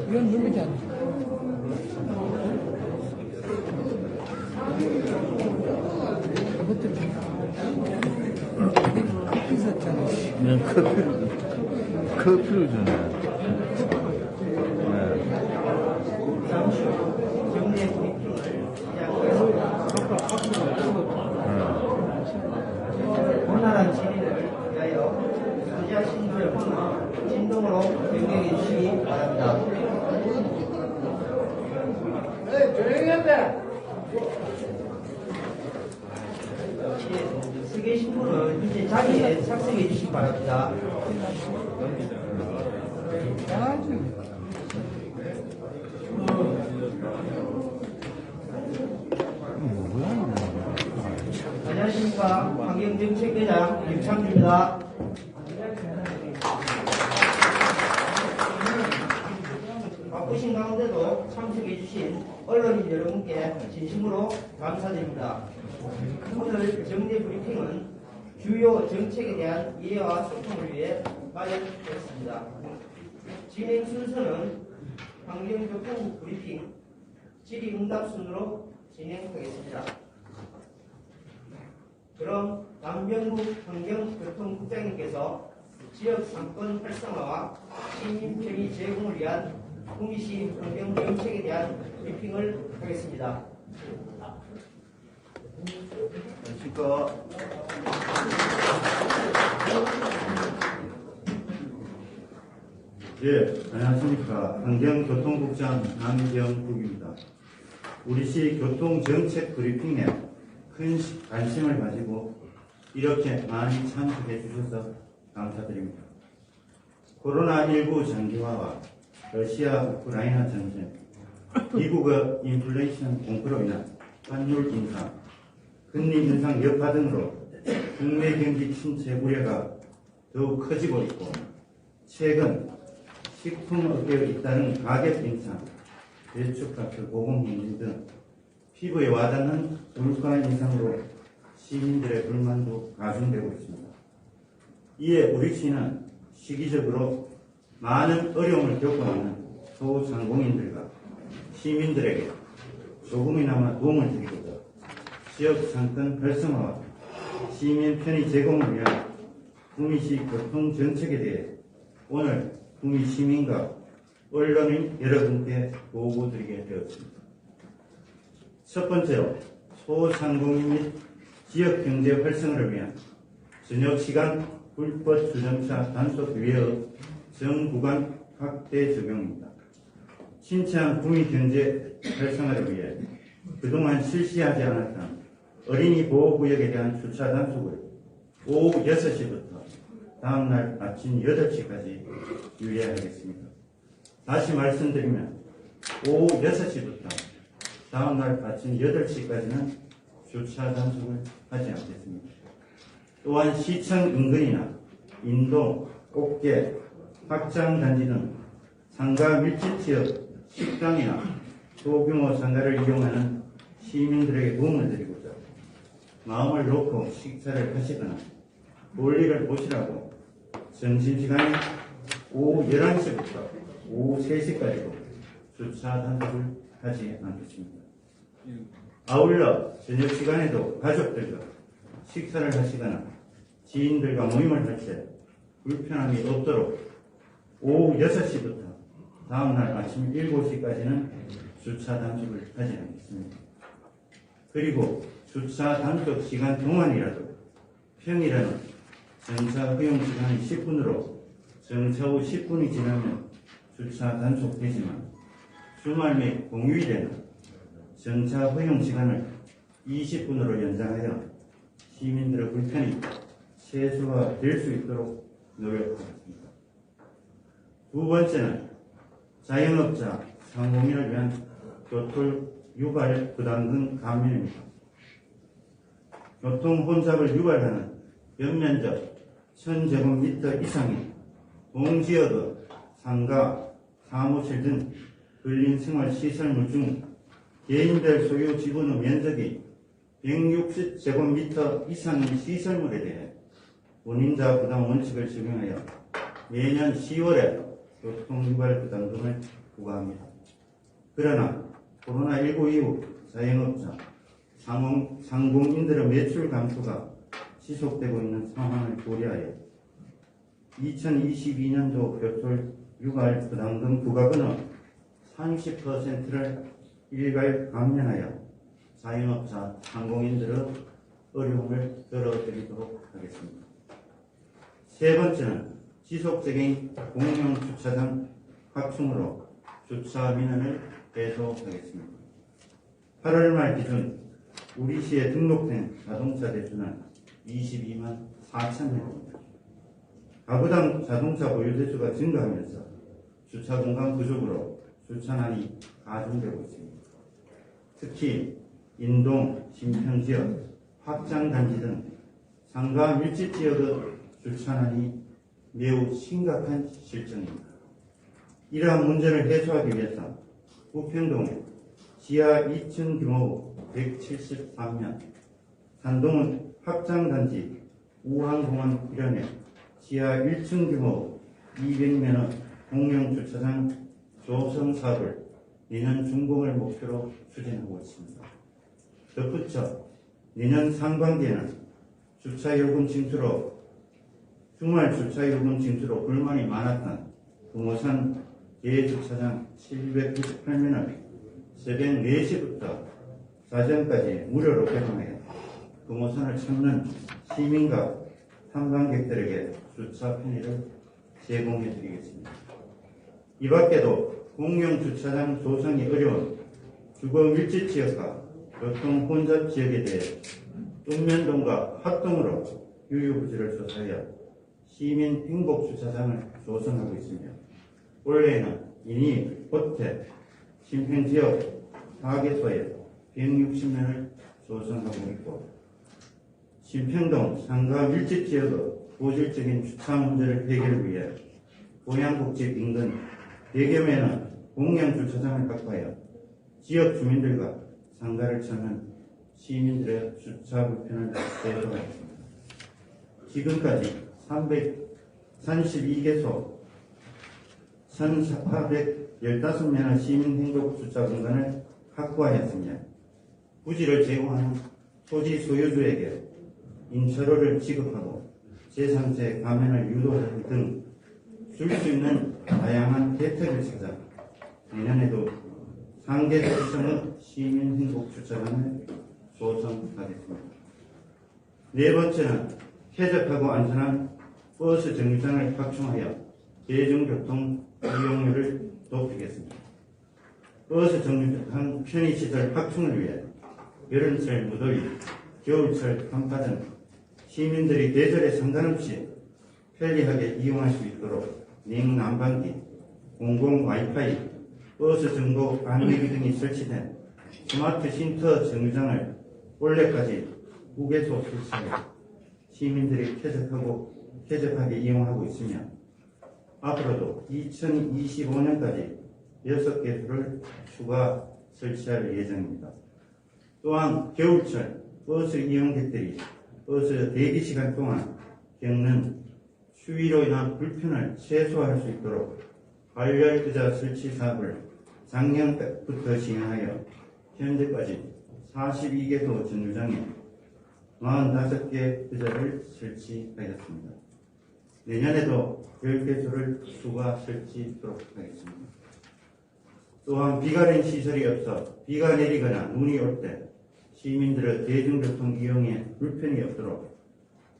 이건 누구지 않나? 그것도 커피 있었잖아. 그냥 커피를 주네. 원활한 진행을 위하여 주자 신부의 진동으로 명령해 주시기 바랍니다. 네, 조용히 한다. 세계 신부는 이제 자리에 착석해 주시기 바랍니다. 안녕하십니까. 환경정책대장 김창주입니다. 바쁘신 가운데도 참석해주신 언론인 여러분께 진심으로 감사드립니다. 오늘 정례 브리핑은 주요 정책에 대한 이해와 소통을 위해 마련되었습니다. 진행 순서는 환경교통부 브리핑, 질의응답 순으로 진행하겠습니다. 그럼 남병국 환경교통국장님께서 지역 상권 활성화와 시민 편의 제공을 위한 구미시 환경 정책에 대한 브리핑을 하겠습니다. 안녕하십니까. 예, 안녕하십니까. 환경교통국장 남경국입니다. 우리시 교통정책 브리핑에 큰 관심을 가지고 이렇게 많이 참석해 주셔서 감사드립니다. 코로나19 장기화와 러시아 우크라이나 전쟁, 미국의 인플레이션 공포로 인한 환율 인상, 금리 인상 여파 등으로 국내 경기 침체 우려가 더욱 커지고 있고, 최근 식품업계에 잇따른 가격 인상, 대축값의 고공행진 등 피부에 와닿는 물가 인상으로 시민들의 불만도 가중되고 있습니다. 이에 우리 시는 시기적으로 많은 어려움을 겪고 있는 소상공인들과 시민들에게 조금이나마 도움을 드리고자 지역 상권 활성화와 시민 편의 제공을 위한 구미시 교통정책에 대해 오늘 구미 시민과 언론인 여러분께 보고드리게 되었습니다. 첫 번째로 소상공인 및 지역경제 활성화를 위한 저녁시간 불법 주정차 단속 위의 정구간 확대 적용입니다. 신체한 구미 경제 활성화를 위해 그동안 실시하지 않았던 어린이 보호구역에 대한 주차 단속을 오후 6시부터 다음날 아침 8시까지 유예하겠습니다. 다시 말씀드리면 오후 6시부터 다음날 아침 8시까지는 주차 단속을 하지 않겠습니다. 또한 시청 인근이나 인동, 옥계, 확장단지 등 상가 밀집 지역 식당이나 소규모 상가를 이용하는 시민들에게 도움을 드리고자 마음을 놓고 식사를 하시거나 볼일을 보시라고 점심시간에 오후 11시부터 오후 3시까지도 주차 단속을 하지 않겠습니다. 아울러 저녁시간에도 가족들과 식사를 하시거나 지인들과 모임을 할 때 불편함이 없도록 오후 6시부터 다음날 아침 7시까지는 주차 단속을 하지 않겠습니다. 그리고 주차 단속 시간 동안이라도 평일에는 정차 허용 시간이 10분으로 정차 후 10분이 지나면 주차 단속되지만 주말 및 공휴일에는 정차 허용 시간을 20분으로 연장하여 시민들의 불편이 최소화될 수 있도록 노력하겠습니다. 두 번째는 자영업자, 상공인을 위한 교통 유발 부담금 감면입니다. 교통 혼잡을 유발하는 연면적 1000제곱미터 이상의 동지역의 상가, 사무실 등 근린생활시설물 중 개인별 소유 지분의 면적이 160제곱미터 이상의 시설물에 대해 운임자 부담 원칙을 적용하여 매년 10월에 교통유발 부담금을 부과합니다. 그러나 코로나19 이후 자영업자, 상공인들의 매출 감소가 지속되고 있는 상황을 고려하여 2022년도 교통 유발 부담금 부과금의 30%를 일괄 감면하여 자영업자, 상공인들의 어려움을 덜어드리도록 하겠습니다. 세 번째는 지속적인 공용주차장 확충으로 주차 민원을 해소하겠습니다. 8월 말 기준 우리 시에 등록된 자동차 대수는 22만 4천 대입니다. 가구당 자동차 보유 대수가 증가하면서 주차 공간 부족으로 주차난이 가중되고 있습니다. 특히 인동, 신평지역, 확장단지 등 상가 밀집 지역의 주차난이 매우 심각한 실정입니다. 이러한 문제를 해소하기 위해서 부평동에 지하 2층 규모 173면, 산동은 확장단지 우항공원 일원에 지하 1층 규모 200면의 공용주차장 조성 사업을 내년 준공을 목표로 추진하고 있습니다. 덧붙여 내년 상반기에는 주말 주차요금 징수로 불만이 많았던 금호산 예주차장 798면을 새벽 4시부터 자정까지 무료로 개방하여 금호산을 찾는 시민과 탐방객들에게 주차 편의를 제공해 드리겠습니다. 이 밖에도 공용 주차장 조성이 어려운 주거 밀집 지역과 교통 혼잡 지역에 대해 읍면동과 합동으로 유유부지를 조사하여 시민 행복 주차장을 조성하고 있으며 올해에는 이니 호텔 심평지역 4개소에 160면을 조성하고 있고 신평동 상가 밀집 지역의 고질적인 주차 문제를 해결을 위해 고양국집 인근 4개 매는 공영 주차장을 확보하여 지역 주민들과 상가를 찾는 시민들의 주차 불편을 해소하였습니다. 지금까지 332개소 1,415명의 시민 행복 주차 공간을 확보하였으며 부지를 제공하는 토지 소유주에게 임차료를 지급하고 제3세 감면을 유도하는 등 줄 수 있는 다양한 혜택을 찾아 내년에도 상계 도시성의 시민 행복 주차장을 조성하겠습니다. 네 번째는 쾌적하고 안전한 버스 정류장을 확충하여 대중교통 이용률을 높이겠습니다. 버스 정류장 편의시설 확충을 위해 여름철 무더위, 겨울철 한파등 시민들이 계절에 상관없이 편리하게 이용할 수 있도록 냉난방기, 공공 와이파이, 버스 정보 안내기 등이 설치된 스마트 쉼터 정류장을 올해까지 9개소 설치하여 시민들이 쾌적하게 이용하고 있으며 앞으로도 2025년까지 6개소를 추가 설치할 예정입니다. 또한 겨울철 버스 이용객들이 버스 대기시간 동안 겪는 추위로 인한 불편을 최소화할 수 있도록 발열의자 설치 사업을 작년부터 시행하여 현재까지 42개소 정류장에 45개 의자를 설치하였습니다. 내년에도 10개소를 추가 설치하도록 하겠습니다. 또한 비가림 시설이 없어 비가 내리거나 눈이 올 때 시민들의 대중교통 이용에 불편이 없도록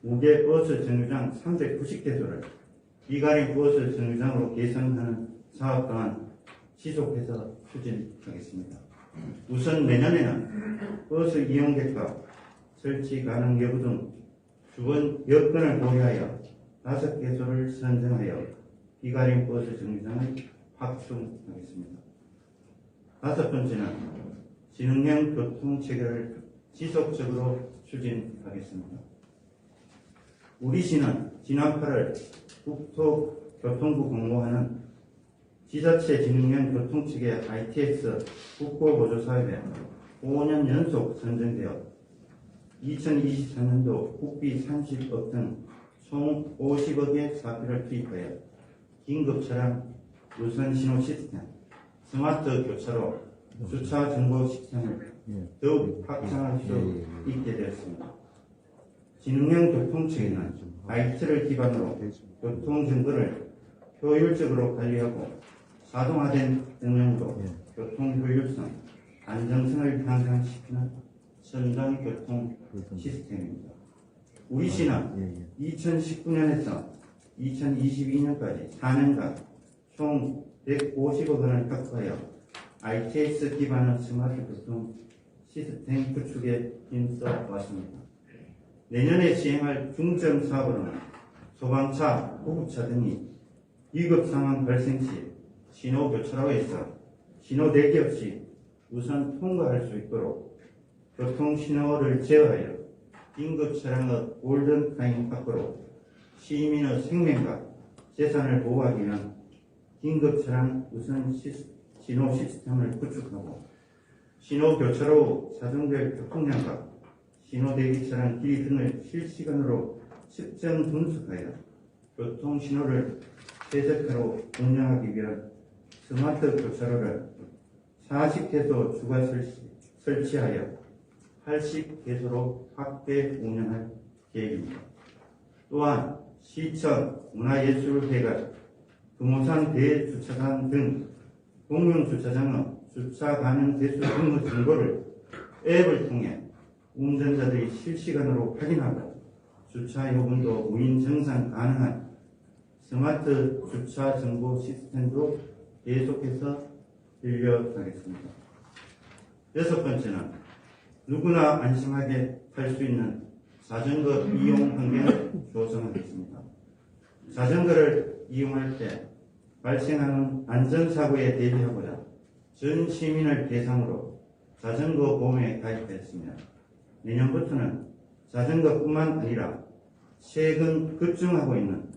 무게 버스 정류장 390개소를 비가림 버스 정류장으로 개선하는 사업 또한 지속해서 추진하겠습니다. 우선 내년에는 버스 이용객과 설치 가능 여부 등 주변 여건을 고려하여 5개소를 선정하여 비가림 버스 정류장을 확충하겠습니다. 다섯 번째는 지능형 교통체계를 지속적으로 추진하겠습니다. 우리 시는 지난 8월 국토교통부 공모하는 지자체 지능형 교통체계 ITX 국고보조사업에 5년 연속 선정되어 2024년도 국비 30억 등 총 50억의 사표를 투입하여 긴급차량 유선신호 시스템, 스마트 교차로, 주차 정보 시스템을 더욱 확장할 수 있게 되었습니다. 지능형 교통체계는 IT를 기반으로 교통정보를 효율적으로 관리하고 자동화된 운영으로 교통 효율성, 안정성을 향상시키는 첨단 교통 시스템입니다. 우리 시는 2019년에서 2022년까지 4년간 총 150억 원을 확보하여 ITX 기반의 스마트 교통 시스템 구축에 힘써 왔습니다. 내년에 시행할 중점 사업으로는 소방차, 구급차 등이 위급 상황 발생 시 신호 교차로에서 신호 대기 없이 우선 통과할 수 있도록 교통 신호를 제어하여 긴급 차량의 골든 타임 확보로 시민의 생명과 재산을 보호하기 위한 긴급 차량 우선 신호 시스템을 구축하고 신호 교차로 사정될 교통량과 신호 대기 차량 길이 등을 실시간으로 측정 분석하여 교통 신호를 최적화로 운영하기 위한 스마트 교차로를 40개소 추가 설치하여 80개소로 확대 운영할 계획입니다. 또한 시청, 문화예술회관, 금호산 대주차장 등 공용주차장의 주차 가능 대수 등의 정보를 앱을 통해 운전자들이 실시간으로 확인하고 주차 요금도 무인 정산 가능한 스마트 주차 정보 시스템도 계속해서 빌려가겠습니다. 여섯 번째는 누구나 안심하게 탈 수 있는 자전거 이용 환경을 조성하겠습니다. 자전거를 이용할 때 발생하는 안전사고에 대비하고자 전 시민을 대상으로 자전거 보험에 가입했으며 내년부터는 자전거뿐만 아니라 최근 급증하고 있는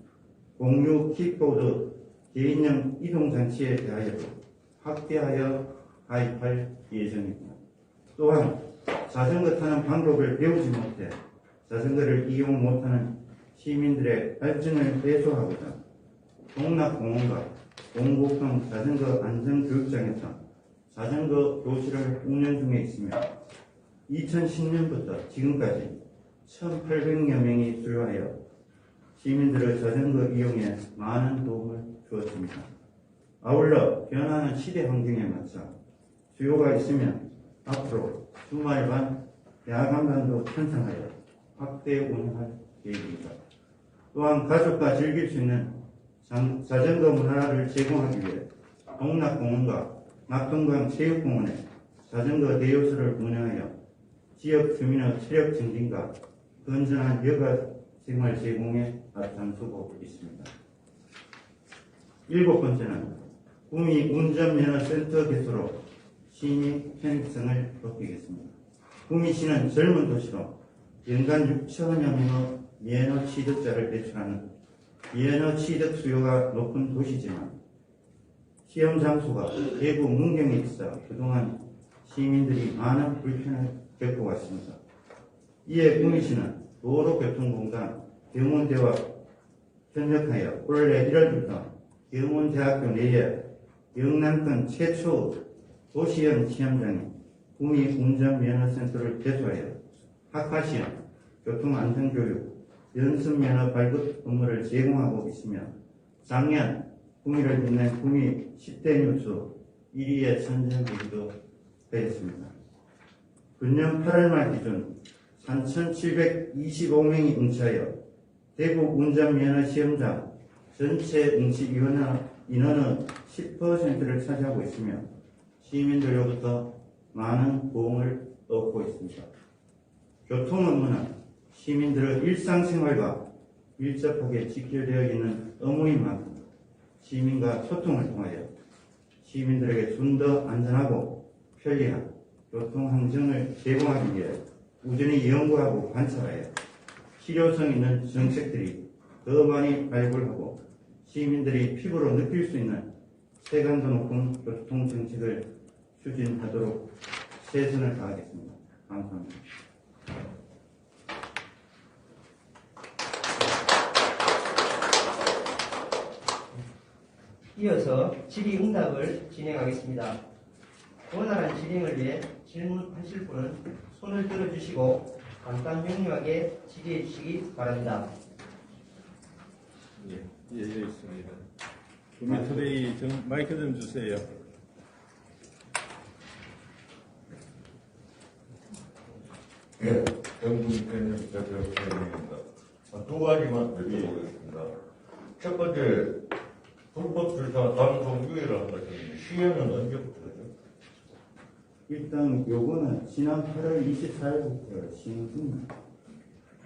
공유 킥보드 개인용 이동장치에 대하여도 확대하여 가입할 예정입니다. 또한 자전거 타는 방법을 배우지 못해 자전거를 이용 못하는 시민들의 갈증을 해소하고자 동락공원과 동곡동 자전거 안전교육장에서 자전거 교실을 운영 중에 있으며 2010년부터 지금까지 1,800여 명이 수료하여 시민들의 자전거 이용에 많은 도움을 주었습니다. 아울러 변화하는 시대 환경에 맞춰 수요가 있으면 앞으로 주말반, 야간반도 편성하여 확대 운영할 계획입니다. 또한 가족과 즐길 수 있는 자전거 문화를 제공하기 위해 동락공원과 낙동강 체육공원에 자전거 대여소를 운영하여 지역 주민의 체력 증진과 건전한 여가 생활 제공에 앞장서고 있습니다. 일곱 번째는 구미 운전면허센터 개소로 시민 편익성을 높이겠습니다. 구미시는 젊은 도시로 연간 6천여 명의 면허 취득자를 배출하는 면허 취득 수요가 높은 도시지만 시험 장소가 대구 문경에 있어 그동안 시민들이 많은 불편을 겪어왔습니다. 이에 구미시는 도로교통공단 경운대와 협력하여 올해 1월부터 경운대학교 내에 영남권 최초 도시형 시험장인 구미 운전면허센터를 개소하여 학과시험, 교통안전교육, 연습면허 발급 업무를 제공하고 있으며 작년 구미를 빛낸 구미 10대 뉴스 1위에 선정되기도 하였습니다. 금년 8월 말 기준 3,725명이 응시하여 대구 운전면허 시험장 전체 응시 인원의 10%를 차지하고 있으며 시민들로부터 많은 도움을 얻고 있습니다. 교통 업무는 시민들의 일상생활과 밀접하게 직결되어 있는 업무인 만큼 시민과 소통을 통하여 시민들에게 좀 더 안전하고 편리한 교통 환경을 제공하기 위해 꾸준히 연구하고 관찰하여 실효성 있는 정책들이 더 많이 발굴하고 시민들이 피부로 느낄 수 있는 세간도 높은 교통 정책을 추진하도록 최선을 다하겠습니다. 감사합니다. 이어서 질의응답을 진행하겠습니다. 원활한 진행을 위해 질문하실 분은 손을 들어주시고 간단 명료하게 질의해 주시기 바랍니다. 예, 있습니다. 구미투데이 마이크 좀 주세요. 예, 영국대는 대표입니다. 두 가지만 여쭤보겠습니다. 첫 번째, 불법 주차 단속 유예를 한 것은 시행은 언제부터죠? 일단 요거는 지난 8월 24일부터 시행 중입니다.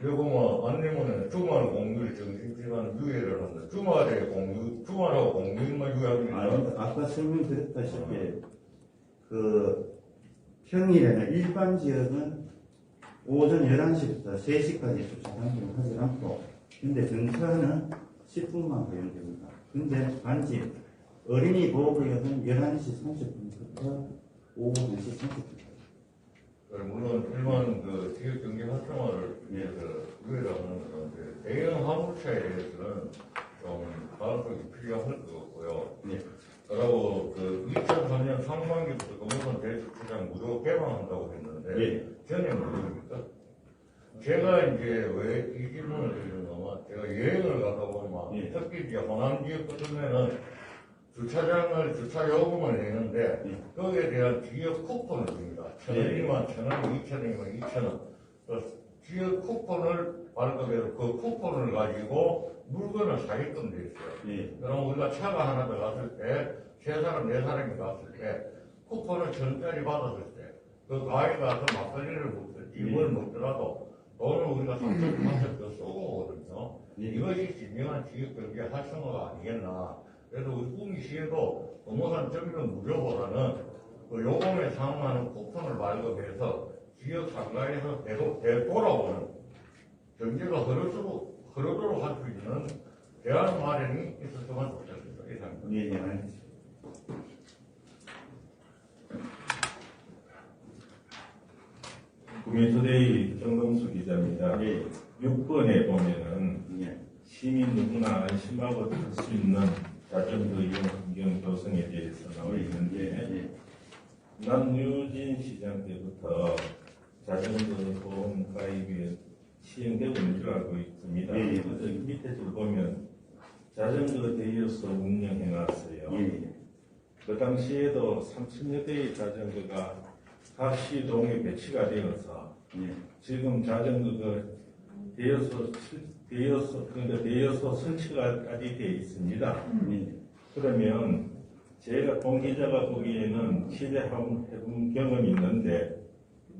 요거만 안내문에 주말 공휴일 정식시간 유예를 한다. 주말하고 공휴일만 유예하는 게 아니라 아까 설명드렸다시피 그 평일에는 일반 지역은 오전 11시부터 3시까지 주차 단속을 하지 않고 근데 정차는 10분만 허용됩니다. 근데 단지 어린이 보호구역은 11시 30분부터 오후 2시 30분까지. 물론 일반 그 지역 경제 활성화를 위해서 유예를 하는 것인데 대형 화물차에 대해서는 좀 단속이 필요할 것 같고요. 네. 그리고 그 2003년 상반기부터 동선 대주차장 무료 개방한다고 했는데 예. 전혀 모릅니까? 제가 이제 왜 이 질문을 드리냐면 제가 여행을 가다 보면 예. 특히 이제 호남 지역 같으면은 주차 요금을 내는데 거기에 대한 지역 쿠폰을 줍니다. 1,000원이면 1,000원, 2,000원이면 2,000원. 지역 쿠폰을 발급해서 그 쿠폰을 가지고 물건을 사게끔 돼 있어요. 예. 그럼 우리가 차가 하나 더 갔을 때, 세 사람, 네 사람이 갔을 때, 쿠폰을 1,000짜리 받았을 때, 그 가게 가서 막걸리를 먹든지 뭘 먹더라도 돈을 우리가 3,000원 더 쏘고 오거든요. 이것이 진정한 지역경제 활성화가 아니겠나. 그래서 우리 구미시에도 도모산 정비는 무료보다는 그 요금에 상응하는 쿠폰을 발급해서 지역 상가에서 되돌아오는 경제가 흐르도록 할 수 있는 대안 마련이 있었으면 좋겠습니다. 이상입니다. 예, 예, 알겠습니다. 구미투데이 정동수 기자입니다. 예. 6번에 보면은 예. 시민 누구나 안심하고 탈 수 있는 자전거 이용 환경 조성에 대해서 나와 있는데 남유진 시장 때부터 자전거 보험 가입이 시행되고 있는 줄 알고 있습니다. 예, 예. 그래서 밑에 줄 보면 자전거 대여소 운영해놨어요. 예. 그 당시에도 3,000여 대의 자전거가 각 시동에 배치가 되어서 예. 지금 자전거가 대여소 설치가까지 되어 있습니다. 예. 그러면 제가 동기자가 보기에는 취재해본 경험이 있는데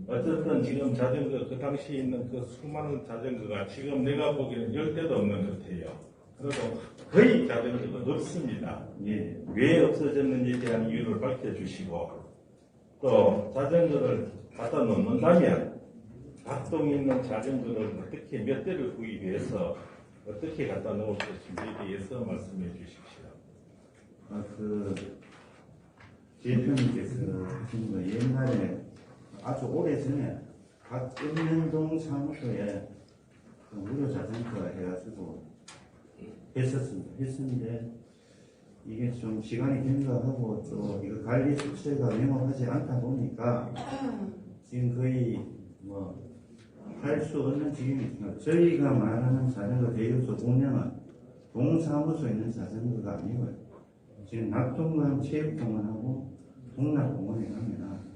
어쨌든 지금 자전거 그 당시에 있는 그 수많은 자전거가 지금 내가 보기에는 10대도 없는 것 같아요. 그리고 거의 자전거가 없습니다. 예. 왜 없어졌는지에 대한 이유를 밝혀주시고 또 자전거를 갖다 놓는다면 각동 있는 자전거를 어떻게 몇 대를 구입해서 어떻게 갖다 놓을 것인지에 대해서 말씀해 주십시오. 대표님께서 하신 거 옛날에 아주 오래 전에 각 읍면동 사무소에 그 무료 자전거 해가지고 했었는데 이게 좀 시간이 된가하고 또 이거 관리 수치가 명확하지 않다 보니까 지금 거의 할 수 없는 지경이니까 저희가 말하는 자전거 대여소 운영은 동사무소에 있는 자전거가 아니고요. 지금 낙동강 체육공원하고 동락공원에 가면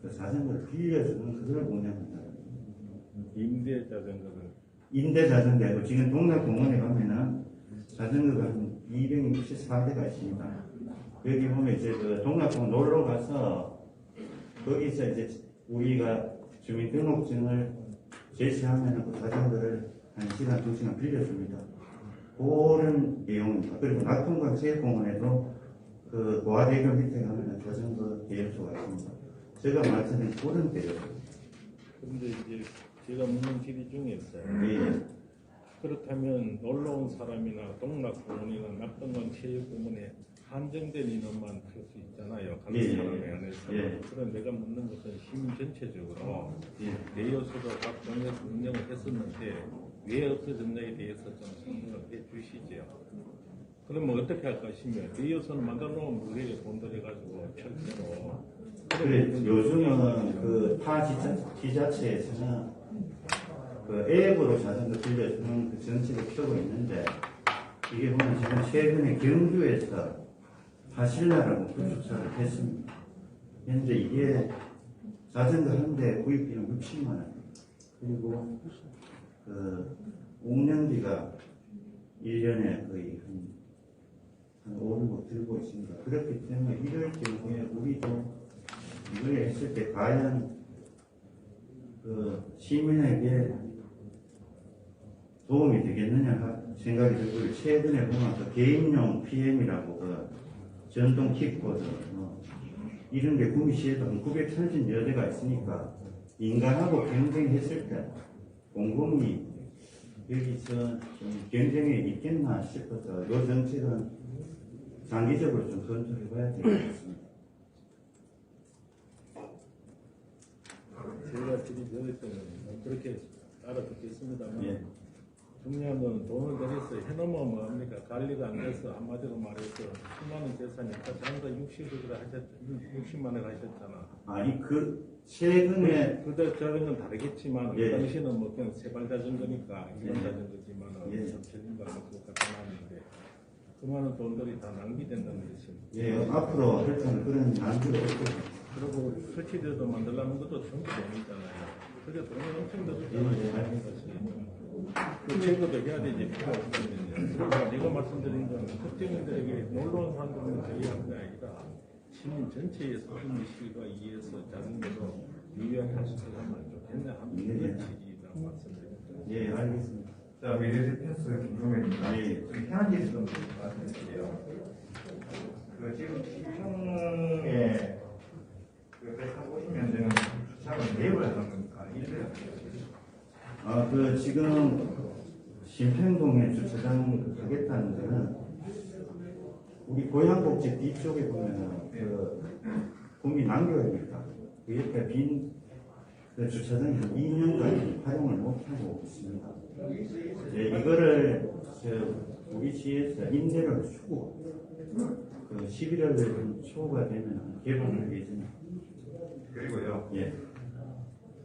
그 자전거를 빌려주는 그걸 운영한다. 임대 자전거를 임대 자전거고 지금 동락공원에 가면은 자전거가 한 264대가 있습니다. 여기 보면 이제 그 동락공원 놀러 가서 거기서 이제 우리가 주민등록증을 제시하면 그 자전거를 1시간, 2시간 빌려줍니다. 그런 내용입니다. 그리고 낙동강 체육공원에도 그 고아대교 밑에 가면 자전거 대여소가 있습니다. 제가 말씀드린 그런 대여소. 그런데 이제 제가 묻는 질의 중에서 예. 그렇다면 놀러 온 사람이나 동락공원이나 낙동강 체육공원에 한정된 인원만 탈 수 있잖아요. 가는 예, 사람에 한해서. 예. 그럼 내가 묻는 것은 시민 전체적으로 예. 대여소도 각 동네에서 운영을 했었는데 왜 없어졌냐에 대해서 좀 설명을 해 주시죠. 그러면 어떻게 할 것이며 대여소는 만들어 놓으면 우리가 돈 들여가지고 철저로 그래, 요즘은 그 타 지자체에서는 그 앱으로 자전거 빌려주는 그 정책을 펴고 있는데 이게 보면 지금 최근에 경주에서 파실라라고 구축사를 했습니다. 현재 이게 자전거 한 대 구입비는 60만 원. 그리고 그 운영비가 1년에 거의 한 5, 6억 들고 있습니다. 그렇기 때문에 이럴 경우에 우리도 이걸 했을 때 과연 그 시민에게 도움이 되겠느냐 생각이 들고요. 최근에 보면 그 개인용 PM이라고 그 전동 킥보드 이런 게 구미시에도 한 930여 대가 있으니까 인간하고 경쟁했을 때 공공이 여기서 좀 경쟁에 있겠나 싶어서 이 정책은 장기적으로 좀 검토해봐야 될 것 같습니다. 제가 질의 드릴 때는 그렇게 알아듣겠습니다만 예. 중요한 건 돈을 들여서 해놓으면 뭐합니까? 관리가 안 돼서 한마디로 말해서 수많은 재산이 아까 자전거 60만 원 하셨잖아. 아니 그 최근에 그때 자전거는 다르겠지만 예. 그 당시는 뭐 그냥 세발 자전거니까 일반 예. 자전거지만은 예. 3,000인가 뭐 갖다 놨는데 그 많은 돈들이 다 낭비된다는 것입니다. 예, 앞으로 할 때는 그런 난주가 없고 그리고 설치돼도 만들려는 것도 전부 돈이잖아요. 그게 돈이 엄청 들었잖아요. 예. 하는 것이. 그 제거도 해야 되지 필요 없거든요. 그러니까 내가 말씀드린 건 특정인들에게 놀러 온 사람들은 저희한 게 아니라 시민 전체에서 흥미시가 이해해서 자전거로 유의할 수 있으면 좋겠네 하는 그런 취지라고 말씀드립니다. 예, 알겠습니다. 자, 미래디펜스 김종현입니다. 예. 좀 현안지에서 좀 말씀드릴게요. 그 지금 시청에 그 배차 보시면 저는 주차를 매입을 하는 건 아니고요. 아, 그 지금 심평동에 주차장 가겠다는 데는 우리 고향복지 뒤쪽에 보면은 그 국민 남교입니다. 그 옆에 빈 그 주차장이 한 2년간 활용을 못하고 있습니다. 예, 이거를 우리 시에서 임대를 주고 그 11월 초가 되면 개방할 예정입니다. 그리고요. 예,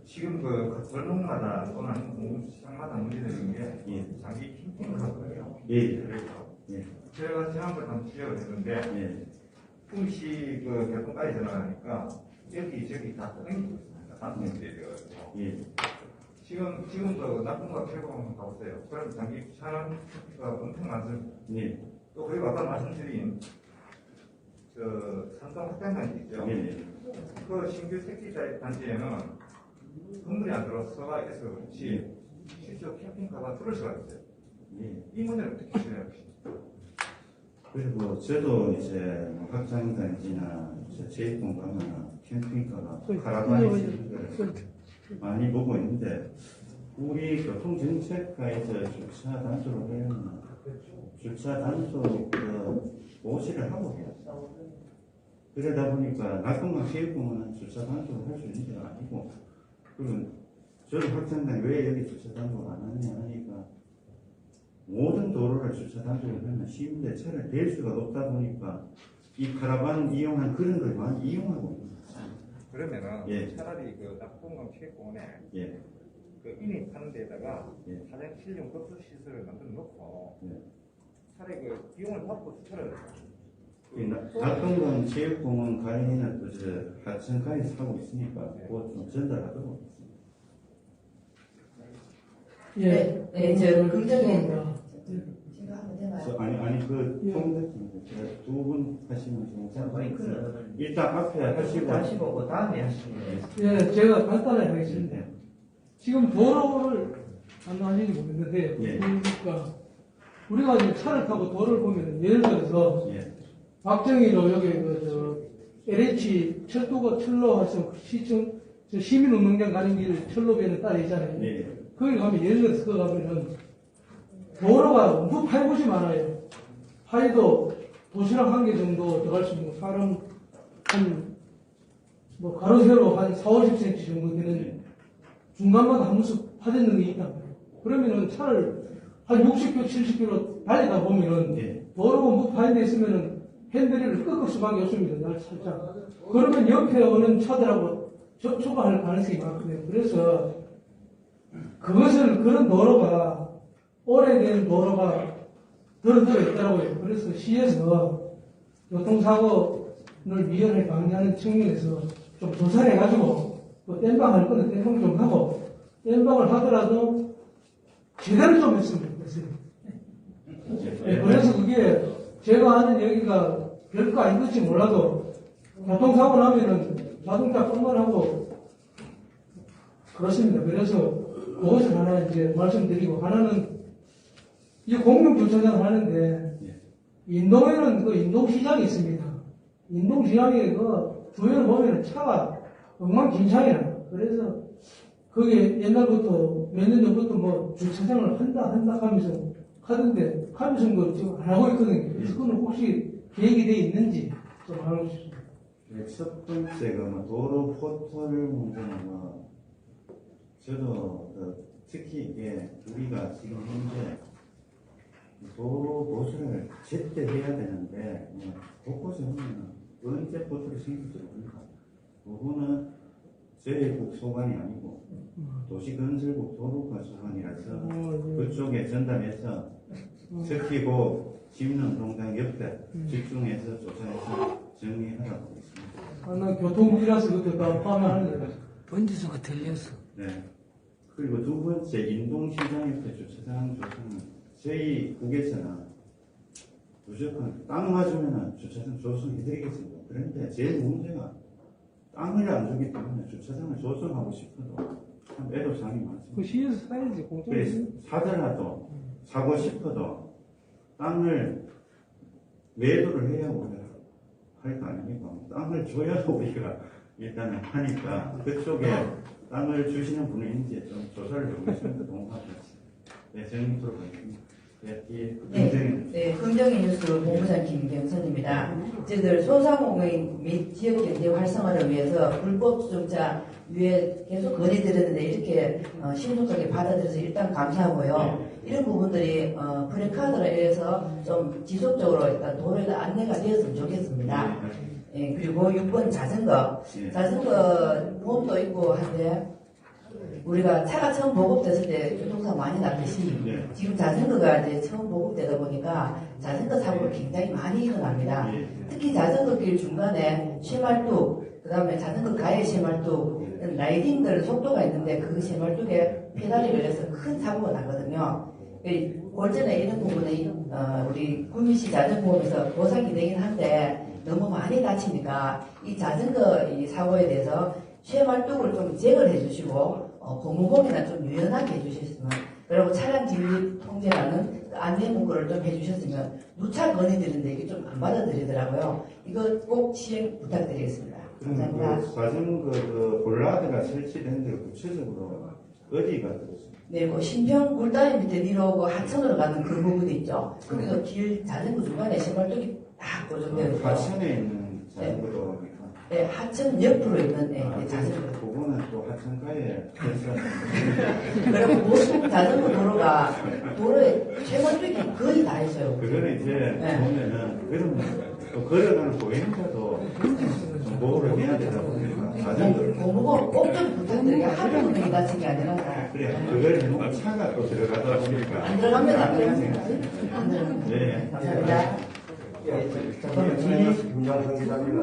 지금 그 골목마다 또는 시장마다 문제되는 게 예. 장기 캠핑카거든요. 예, 그래서 예, 제가 지난번에 한번 지적을 했는데 예, 풍시 그 교통까지 전화하니까 여기 다 끊기고 있습니다. 단통되어가지고 예. 지금 그 나쁜가 최고 한번 가보세요. 그럼 장기 차는 엄청 많습니다. 예, 또 그리고 아까 말씀드린 그 산동 확장단지 있죠. 예, 그 신규 택지 단지에는 건물이 안 들어서가 있어서 그렇지 실제로 캠핑카가 들을 수가 있어요. 예. 이 문제를 어떻게 해결할지. 그리고 저도 이제 확장단지나 제입동 가면 캠핑카가 카라반이 있는 걸 많이 보고 있는데 우리 교통정책과에서 주차 단속을 하려면 주차 단속 그 고시를 하고 해요. 그러다 보니까 낙동강 체육공원은 주차 단속을 할 수 있는 데가 아니고 그리고 저도 확장단 왜 여기 주차 단속을 안 하냐 하니까 모든 도로를 주차 단속을 하면 시민들 차를 댈 수가 없다 보니까 이 카라반 이용한 그런 걸 많이 이용하고 있는 거죠. 그러면은 예. 차라리 그 낙동강 체육공원에 예, 그 인입하는 데다가 예. 화장실용 급수 시설을 만들어 놓고 예. 차라리 그 비용을 받고 주차를 낙동강 체육공원 가인이나 또 저 하천가에서 하고 있으니까 그거 좀 전달하도록 하겠습니다. 예. 네, 저 긍정에 제가 한번 해봐요. 아니 그 예. 통닭입니다. 두 분 하시면 좀 자, 마이크는 일단 앞에 하시고 다시 보고 다음에 하시면 예, 제가 간단하게 하겠습니다. 예. 지금 도로를 안 하는지 모르겠는데, 예. 그러니까 우리가 이제 차를 타고 도로를 보면 예를 들어서 예. 박정희로 여기 LH 철도가 철로 해서 시청 저 시민운동장 가는 길 철로변에 따라 있잖아요. 예. 거기 가면 예를 들어서 거기 가면은 도로가 너무 파이 곳이 많아요. 파이도 도시락 한 개 정도 들어갈 수 있는 사람 뭐 가로 세로 한 4, 50cm 정도 되는 중간마다 한 무씩 파졌는 게 있단 말이에요. 그러면은 차를 한 60km, 70km 달리다 보면은 예. 도로가 못 파인데 있으면은 핸들을 꺾을 수밖에 없습니다. 날 살짝. 그러면 옆에 오는 차들하고 접촉할 가능성이 많거든요. 그래서 그것을 그런 도로가 오래된 도로가 들어들어 있더라고요. 그래서 시에서 교통사고를 미연을 방지하는 측면에서 좀 조사를 해가지고 뭐 땜방 할 거는 땜방 좀 하고 땜방을 하더라도 제대로 좀 했으면 좋겠어요. 네, 그래서 그게 제가 아는 여기가 별거 아닌 것이 몰라도 교통사고 나면은 자동차 건강하고 그렇습니다. 그래서 그것을 하나 이제 말씀드리고 하나는 이 공용주차장 하는데 인동에는 그 인동시장이 있습니다. 인동시장에 그 주변을 보면 차가 엉망진창이에요. 그래서 그게 옛날부터 몇 년 전부터 뭐 주차장을 한다 하면서 하던데 하면서 그 지금 안 하고 있거든요. 그래서 그건 혹시 계획이 돼 있는지 좀 알고 싶습니다. 첫 번째가 뭐 도로 포털 문제는 뭐 저도 특히 이게 우리가 지금 현재 도로 보수를 제때 해야 되는데 곳곳에 보면 언제 포털이 생길지 모릅니다. 그거는 저희국 소관이 아니고 도시건설국 도로과 소관이라서 그쪽에 전담해서 특히 그 시민운동장 옆에 집중해서 조사해서 정리하라고 했습니다. 난 교통부지라서 그때 다 포함하는 거예요. 번지수가 들렸어. 네. 그리고 두 번째 인동시장 옆에 주차장 조성은 저희 국에서는 무조건 땅 맞으면 주차장 조성해드리겠습니다. 그런데 제일 문제가 땅을 안 주기 때문에 주차장을 조성하고 싶어도 참 애로사항이 많습니다. 그 시에서 사야지 공짜로. 그래서 사더라도 사고 싶어도 땅을 매도를 해야 우리가 할 거 아닙니까? 땅을 줘야 우리가 일단은 하니까 그쪽에 땅을 주시는 분인지 좀 조사를 해보겠습니다. 동의하겠습니다. 네, 저는 이토록 하겠습니다. 네, 긍정의 뉴스 본부장 김경선입니다. 저희들 소상공인 및 지역경제 활성화를 위해서 불법 주정차 유예 계속 건의드렸는데 이렇게 신속하게 받아들여서 일단 감사하고요. 이런 부분들이 프레카드로 인해서 좀 지속적으로 일단 도로에 안내가 되었으면 좋겠습니다. 예, 그리고 6번 자전거 보험도 있고 한데 우리가 차가 처음 보급됐을 때 교통사고 많이 났듯이 네. 지금 자전거가 이제 처음 보급되다 보니까 자전거 사고가 굉장히 많이 일어납니다. 특히 자전거길 중간에 쇠말뚝, 그 다음에 자전거 가해 쇠말뚝, 라이딩들 속도가 있는데 그 쇠말뚝에 페달이 걸려서 큰 사고가 나거든요. 골전에 이런 부분이 우리 구미시 자전거보험에서 보상이 되긴 한데 너무 많이 다치니까 이 자전거 이 사고에 대해서 쇠말뚝을 좀 제거를 해주시고 고무공이나 좀 유연하게 해주셨으면, 그리고 차량 진입 통제라는 그 안내 문구를 좀 해주셨으면 누차 건의드리는데 이게 좀 안 받아들이더라고요. 이거 꼭 시행 부탁드리겠습니다. 감사합니다. 그 자전거 그 볼라드가 설치된 데 구체적으로 어디가 들었습니까? 네, 뭐 신평 굴다리 밑에 내려오고 하천으로 가는 그 부분이 있죠. 거기서 길 자전거 중간에 쇠말뚝이 딱 고정되어 있고, 하천에 있는 자전거도 네, 하천 옆으로 있는 자전거. 그거는 또 하천가에 설치한 그리고 모든 자전거 도로에 쇠말뚝이 거의 다 있어요. 그거는 이제 네. 보면은 그러면 또 걸어가는 보행자도 좀 보호를 해야 되다 보니까 자전거를 공무원 꼭 좀 부탁드려요. 하루 종일 다친 게 아니라서. 그래 그걸 해놓고 차가 또 들어가다 보니까 안 들어가면 안 들어갑니다. 안 들어갑니다. 네. 감사합니다. 저는 김정선 기자입니다.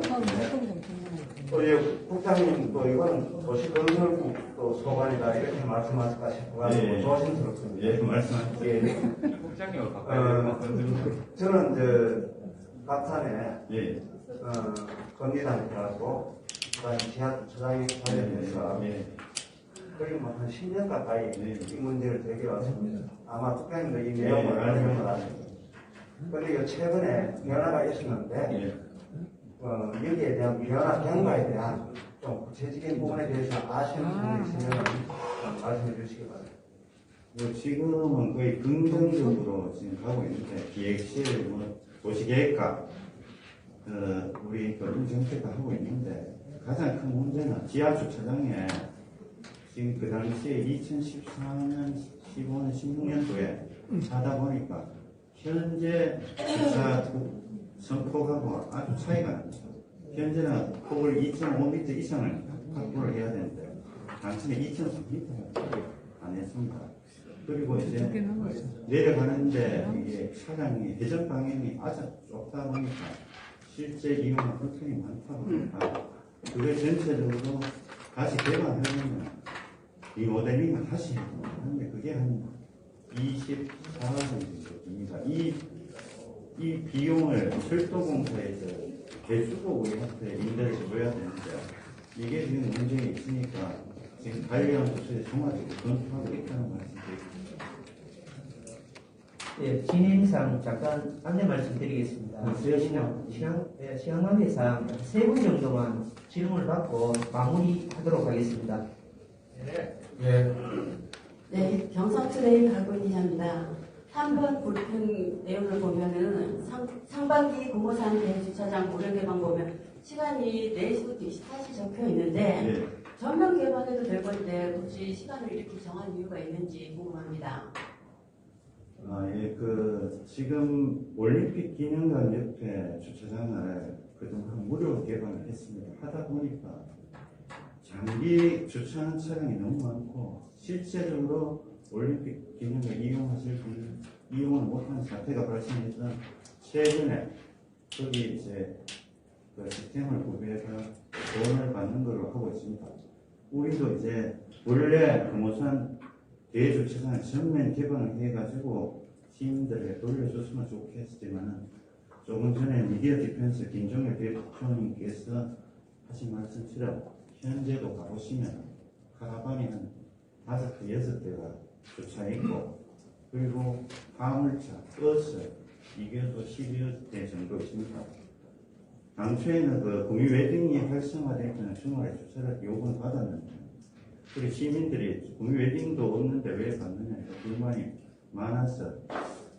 예, 국장님 또 이거는 도시건설국 또 소관이다 이렇게 말씀하실까 싶어가지고 예. 조심스럽습니다. 예, 말씀하세요. 예. 국장님을 가까이 저는 박산에 예. 건기단에 들어가고 그다음에 지하주차장에 관련해서 예. 거의 뭐한 10년 가까이 이 문제를 제기해왔습니다. 아마 국장님도 이 예. 내용을 알고 나십니다. 그런데 최근에 변화가 있었는데 예. 여기에 대한 변화 경과에 대한 좀 구체적인 부분에 대해서 아시는 분이 있으면 좀 말씀해 주시기 바랍니다. 뭐 지금은 거의 긍정적으로 지금 가고 있는데 기획실, 뭐 도시계획과 우리 교통정책도 하고 있는데 가장 큰 문제는 지하주차장에 지금 그 당시에 2014년, 15년, 16년도에 하다 보니까 현재 주차 선폭하고 아주 차이가 납니다. 현재는 폭을 2.5m 이상을 확보를 해야 되는데 당시에 2.3m가 안 했습니다. 그리고 이제 내려가는데 이게 차량이 회전 방향이 아주 좁다 보니까 실제 이용은 불편이 많다 보니까 그걸 전체적으로 다시 개방하려면 리모델링을 다시 해야 됩니다. 그런데 그게 한 24억 정도 됩니다. 이 비용을 철도공사에서 대주고 우리한테 임대를 줘야 되는데 이게 지금 문제가 있으니까 지금 관련 부처에 종합적으로 검토하고 있다는 말씀드립니다. 네, 진행상 잠깐 안내 말씀드리겠습니다. 시간 관계상 3분 정도만 질문을 받고 마무리하도록 하겠습니다. 네, 경상트레인 갈고기자입니다. 3번 불평 내용을 보면은 상반기 공무상 대주차장 무료 개방 보면 시간이 4시부터 24시 적혀 있는데 예. 전면 개방해도 될 건데 굳이 시간을 이렇게 정한 이유가 있는지 궁금합니다. 예, 지금 올림픽 기념관 옆에 주차장을 그동안 무료 개방을 했습니다. 하다 보니까 장비 주차하는 차량이 너무 많고 실제적으로 올림픽 기념관 이용하실 분 이용을 못하는 사태가 발생해서 최근에 거기 이제 그 시스템을 구비해서 돈을 받는 걸로 하고 있습니다. 우리도 이제 원래 금호산 대주차장을 전면 개방을 해가지고 시민들에게 돌려줬으면 좋겠지만은 조금 전에 미디어 디펜스 김종일 대표님께서 하신 말씀처럼 현재도 가보시면 카라반이 한 5대, 6대가 주차했고 그리고 화물차, 버스 이게도 10여 대 정도 있습니다. 당초에는 그 구미 웨딩이 활성화될 때는 주말에 주차를 요구를 받았는데 우리 시민들이 구미 웨딩도 없는데 왜 받느냐 불만이 많아서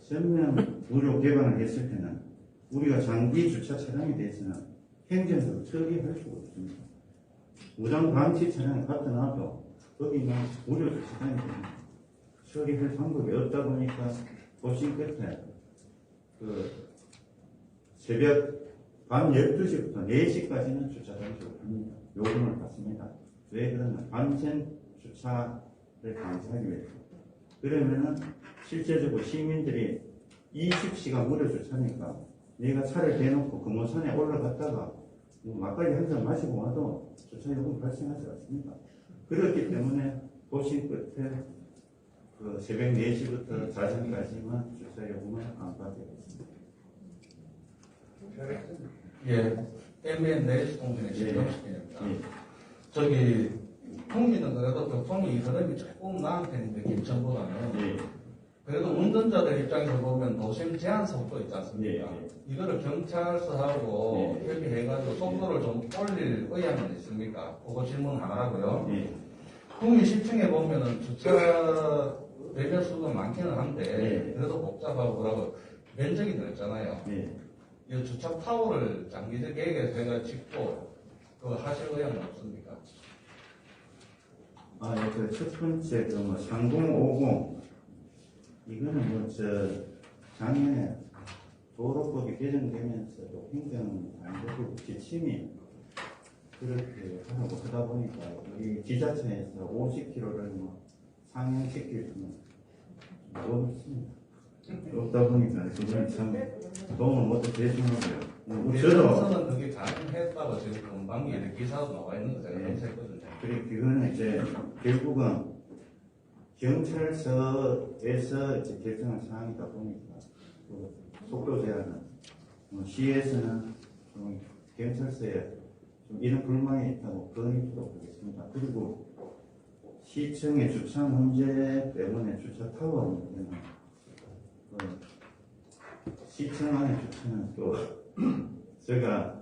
전면 무료 개방을 했을 때는 우리가 장기 주차 차량에 대해서는 행정적으로 처리할 수가 없습니다. 무장 방치 차량을 갖다 놔도 거기는 무료 주차장이 됩니다. 처리할 방법이 없다 보니까 도심 끝에 그 새벽 밤 12시부터 4시까지는 주차장을 합니다. 요금을 받습니다. 왜 그러냐? 안전 주차를 방지하기 위해서. 그러면은 실제적으로 시민들이 20시간 무료 주차니까 내가 차를 대놓고 금호산에 올라갔다가 뭐 막걸리 한 잔 마시고 와도 주차 요금 발생하지 않습니다. 그렇기 때문에 도심 끝에 그 새벽 4시부터 자정까지만 주차 요금을 안 받게 됐습니다. 예, MBN 내시 통신의 신동식입니다. 예. 저기 통신은 그래도 교통이 흐름이 조금 나은 편인데 김천보다는 예. 그래도 운전자들 입장에서 보면 도심 제한 속도 있지 않습니까? 예. 이거를 경찰서하고 예. 협의해가지고 속도를 좀 올릴 의향은 있습니까? 그거 질문 하나라고요. 예. 국민 10층에 보면은 주차 레벨 수가 많기는 한데 예. 그래도 복잡하고 그러고 면적이 넓잖아요. 예. 이 주차 타워를 장기적 계획에서 해가 짓고 그거 하실 의향은 없습니까? 아, 예, 그첫 번째 그 3050 이거는 뭐 작년에 도로법이 개정되면서도 행정안전부 지침이 그렇게 하고 그러다 보니까 우리 지자체에서 50km를 뭐 상향시킬 수는 어렵습니다. 없다 보니까 그건 참 도움을 못 대중하고요. 우리 저도 정서는 그게 가능했다고 지금 금방에 기사도 나와 있는 거 제가 예. 검색했거든요. 그리고 그거는 이제 결국은 경찰서에서 이제 결정한 사항이다 보니까 그 속도 제한은 시에서는 좀 경찰서에 좀 이런 불만이 있다고 건의토록 하겠습니다. 그리고 시청의 주차 문제 때문에 주차 타워 문제는 시청 안에 주차는 또 제가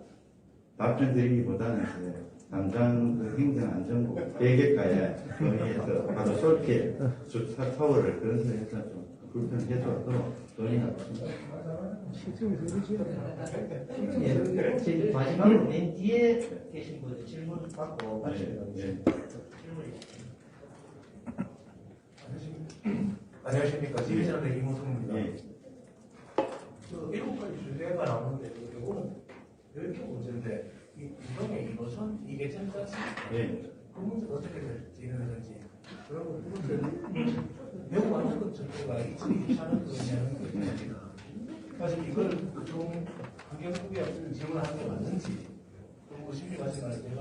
답변 드리기보다는 이제 담당 그 행정안전부 계획과에 건의해서 바로 솔깃 주차 타워를 건설해서 좀 불편해져도 건의하겠습니다. 예, 지금 마지막으로 맨 뒤에 계신 분들 질문 받고 마치도록 예, 예. 안녕하십니까. 지휘자의 이모성입니다. 예. 그 7가지 주제가 나오는데, 이거는 10개 문제인데, 이동의 인호선 이게 괜찮지 않습니까? 예. 그 문제가 어떻게 진행되는지. 그리고 그것을 매우 많은 것 정도가 2024년도에 내는 거입니다. 사실 이걸 좀 환경부에 질문하는 게 맞는지, 또 의심이 가지만 제가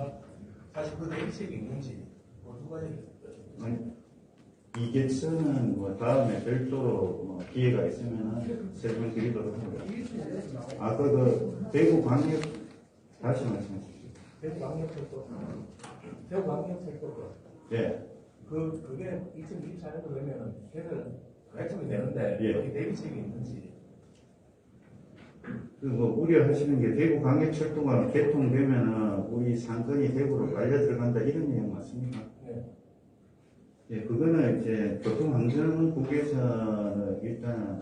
사실 그 대책이 있는지, 두 가지. 이계층은 뭐 다음에 별도로 뭐 기회가 있으면 설명드리도록 합니다. 아까 그 대구 광역 다시 말씀해 주십시오. 대구 광역철도. 대구 광역철도. 예. 그게 2024년도 되면은 개통이 되는데 예. 여기 대비책이 있는지. 그 뭐 우려하시는 게 대구 광역철도가 개통되면은 우리 상권이 대구로 빨려 들어간다 이런 내용 맞습니까? 네. 예, 그거는 이제 교통안전국에서는 일단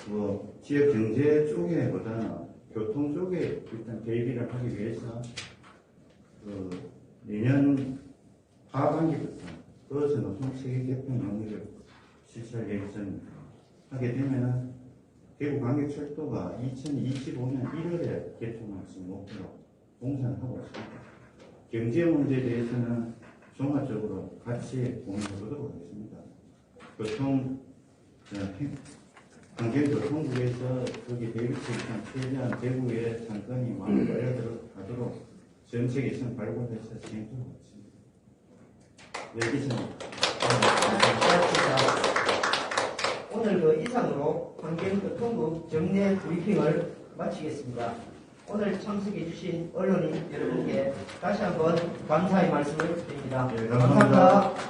뭐 지역 경제 쪽에보다는 교통 쪽에 일단 대비를 하기 위해서 그 내년 하반기부터 버스 노선 체계 개편 논의를 실시할 예정입니다. 하게 되면은 대구 광역철도가 2025년 1월에 개통할 수 있는 목표로 공사를 하고 있습니다. 경제 문제에 대해서는 종합적으로 같이 공유해보도록 하겠습니다. 환경교통부에서 거기 대비책상 최대한 대구의 상권이 많이 빨려들어가도록 정책이 있으면 발굴해서 진행하고 있습니다. 네, 이상. 오늘 그 이상으로 환경교통부 정례 브리핑을 마치겠습니다. 오늘 참석해주신 언론인 여러분께 다시 한번 감사의 말씀을 드립니다. 예, 감사합니다. 감사합니다.